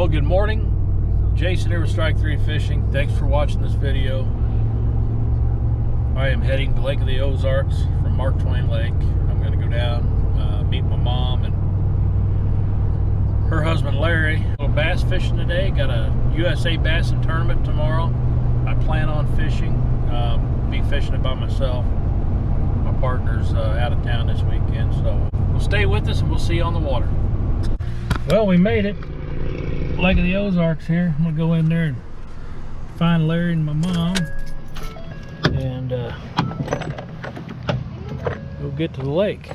Well, good morning. Jason here with Strike 3 Fishing. Thanks for watching this video. I am heading to Lake of the Ozarks from Mark Twain Lake. I'm going to go down, meet my mom and her husband Larry. A little bass fishing today. Got a USA Bassin tournament tomorrow. I plan on fishing. Be fishing it by myself. My partner's out of town this weekend, so we'll stay with us and we'll see you on the water. Well, we made it. Lake of the Ozarks here. I'm gonna go in there and find Larry and my mom and go get to the lake.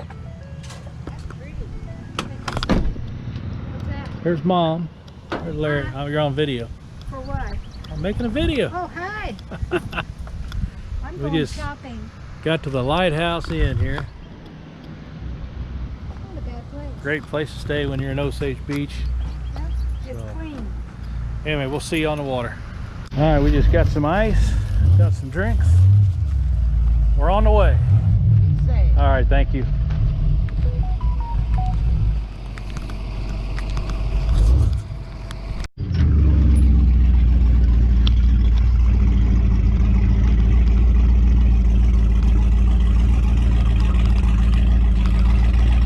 There's Mom. There's Larry. Hi. Oh, you're on video. For what? I'm making a video. Oh, hi. I'm We going just shopping. got to the Lighthouse Inn here. Not a bad place. Great place to stay when you're in Osage Beach. Yep, it's So, clean. anyway, we'll see you on the water. All right, we just got some ice, got some drinks. We're on the way. Say. All right, thank you.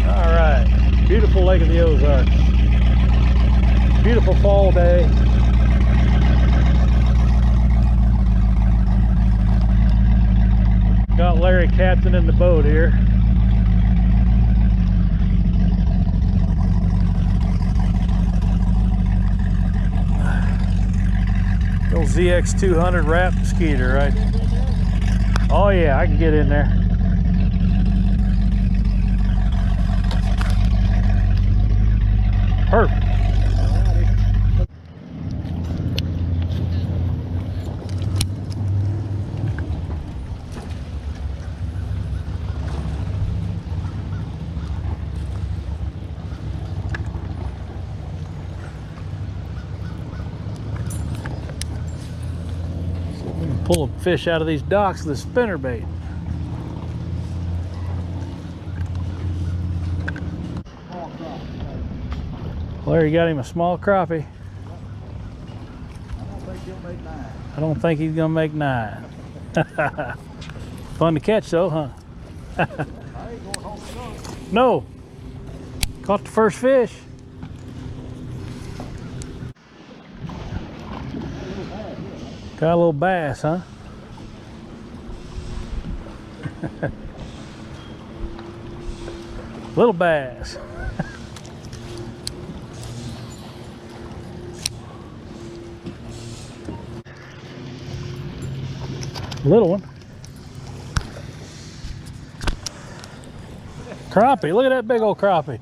All right, beautiful Lake of the Ozarks. Beautiful fall day. Got Larry captaining the boat here. Little ZX200 wrap skeeter, right? Oh yeah, I can get in there. Perfect. Pull a fish out of these docks with a spinner bait. Larry got him a small crappie. I don't think he's gonna make 9. Fun to catch though, huh? No. Caught the first fish. Got a little bass, huh? Little bass. Little one. Crappie, look at that big old crappie.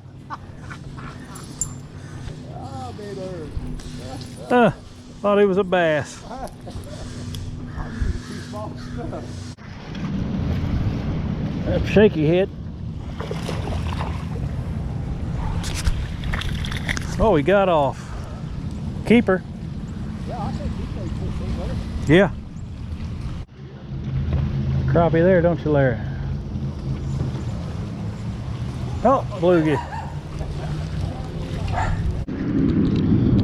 Thought he was a bass. That shaky hit. Oh, he got off. Keeper. Yeah. Crappie there, don't you, Larry? Oh, bluegie.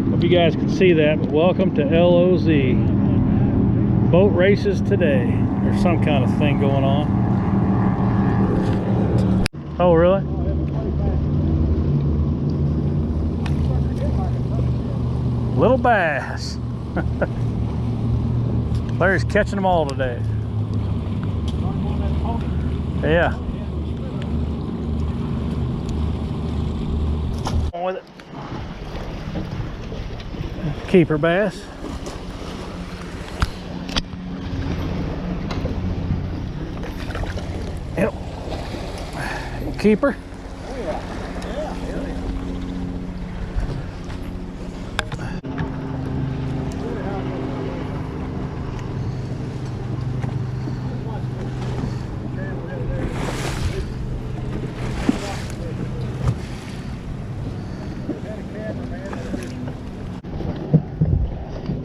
Hope you guys can see that, but welcome to LOZ. Boat races today. There's some kind of thing going on. Oh, really? Little bass. Larry's catching them all today. Yeah. On with it. Keeper bass. Yep. Keeper.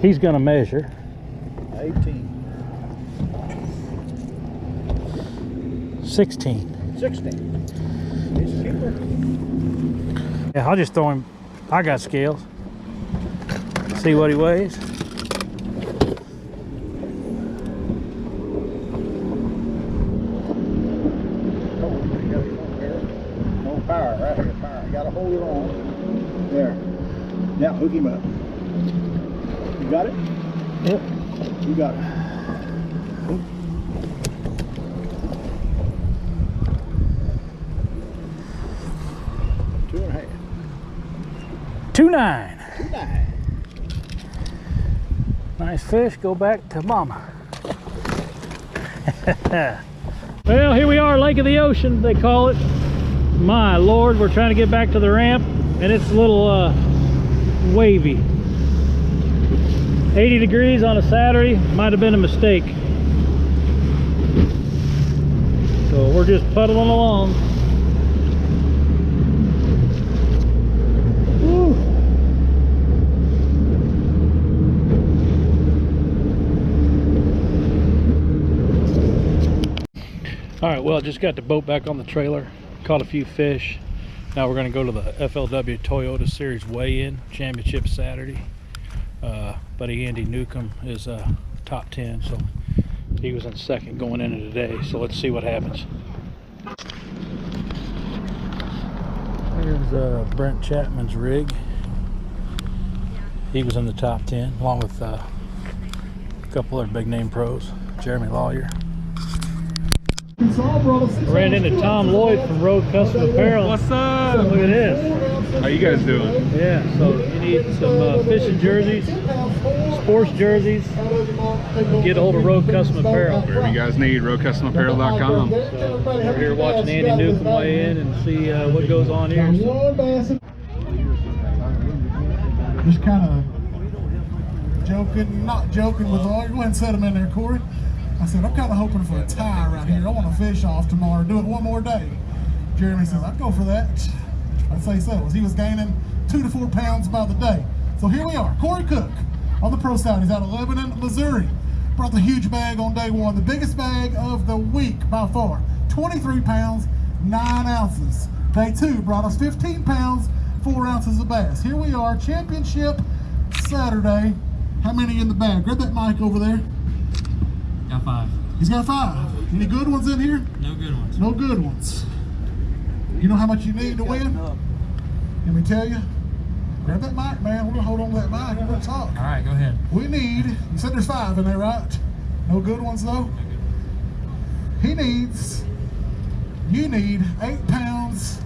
He's going to measure 18. 16. 16. He's a keeper. Yeah, I'll just throw him. I got scales. See what he weighs. No power, right here, power. You gotta hold it on. There. Now hook him up. You got it? Yep. You got it. 2.5. 2.9. 2.9. Nice fish. Go back to mama. Well, here we are, Lake of the Ocean, they call it. My Lord, we're trying to get back to the ramp, and it's a little wavy. 80 degrees on a Saturday, might have been a mistake. So we're just puddling along. Woo. All right, well, just got the boat back on the trailer, caught a few fish. Now we're going to go to the FLW Toyota Series weigh-in championship Saturday. Buddy Andy Newcomb is top 10, so he was in second going into today. So let's see what happens. Here's Brent Chapman's rig. He was in the top 10, along with a couple other big name pros. Jeremy Lawyer. Ran into Tom Lloyd from Road Custom Apparel. What's up? Look at this. How you guys doing? Yeah, so you need some fishing jerseys, sports jerseys. Get a hold of Road Custom Apparel. Whatever you guys need, roadcustomapparel.com. So we're here watching Andy Newcomb weigh in and see what goes on here. Just kind of joking, not joking with all. Go ahead and set them in there, Corey. I said, I'm kind of hoping for a tie right here. I want to fish off tomorrow, do it one more day. Jeremy says, I'd go for that. I'd say so, as he was gaining 2 to 4 pounds by the day. So here we are, Corey Cook on the pro side. He's out of Lebanon, Missouri. Brought the huge bag on day one, the biggest bag of the week by far. 23 pounds, 9 ounces. Day two brought us 15 pounds, 4 ounces of bass. Here we are, championship Saturday. How many in the bag? Grab that mic over there. Got 5. He's got 5. Any good ones in here? No good ones. No good ones. You know how much you need to win? Let me tell you. Grab that mic, man. We're gonna hold on to that mic. We're gonna talk. All right, go ahead. We need, you said there's 5 in there, right? No good ones though? He needs, you need 8 pounds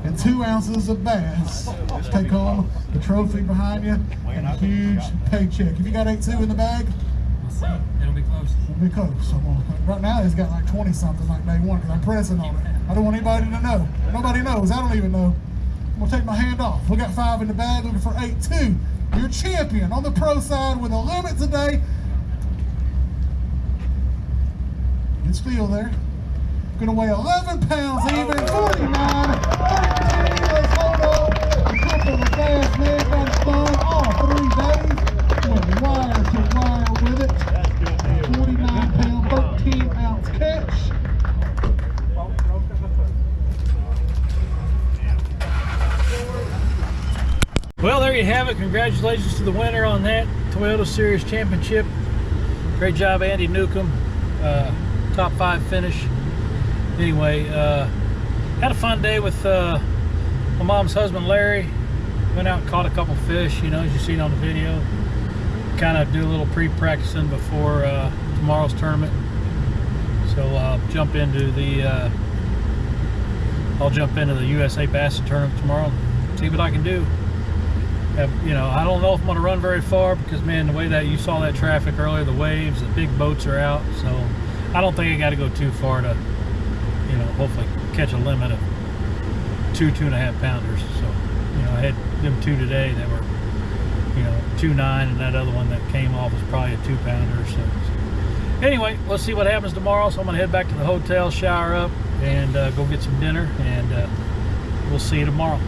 and 2 ounces of bass to take home the trophy behind you and a huge paycheck. If you got 8.2 in the bag, Let's see. It'll be close. it'll be close. So right now he's got like 20 something like day one because I'm pressing on it. I don't want anybody to know. Nobody knows. I don't even know. I'm gonna take my hand off. We got 5 in the bag, looking for 8.2. You're champion on the pro side with a limit today. Good steal there. Gonna weigh 11 pounds even, 49, 13. Let's hold on. A couple of fast legs on the phone all 3 days. Went wire to wire with it. 49 pound, 13 ounce catch. Well, there you have it. Congratulations to the winner on that Toyota Series Championship. Great job, Andy Newcomb. Top 5 finish. Anyway, had a fun day with my mom's husband, Larry. Went out and caught a couple fish, you know, as you seen on the video. Kind of do a little pre-practicing before tomorrow's tournament. So I'll jump into the USA Bassin tournament tomorrow and see what I can do. You know, I don't know if I'm going to run very far because, man, the way that you saw that traffic earlier, the waves, the big boats are out. So I don't think I got to go too far to, you know, hopefully catch a limit of 2.5 pounders. So, you know, I had them 2 today that were, you know, 2.9, and that other one that came off was probably a 2 pounder. So anyway, let's see what happens tomorrow. So I'm going to head back to the hotel, shower up, and go get some dinner, and we'll see you tomorrow.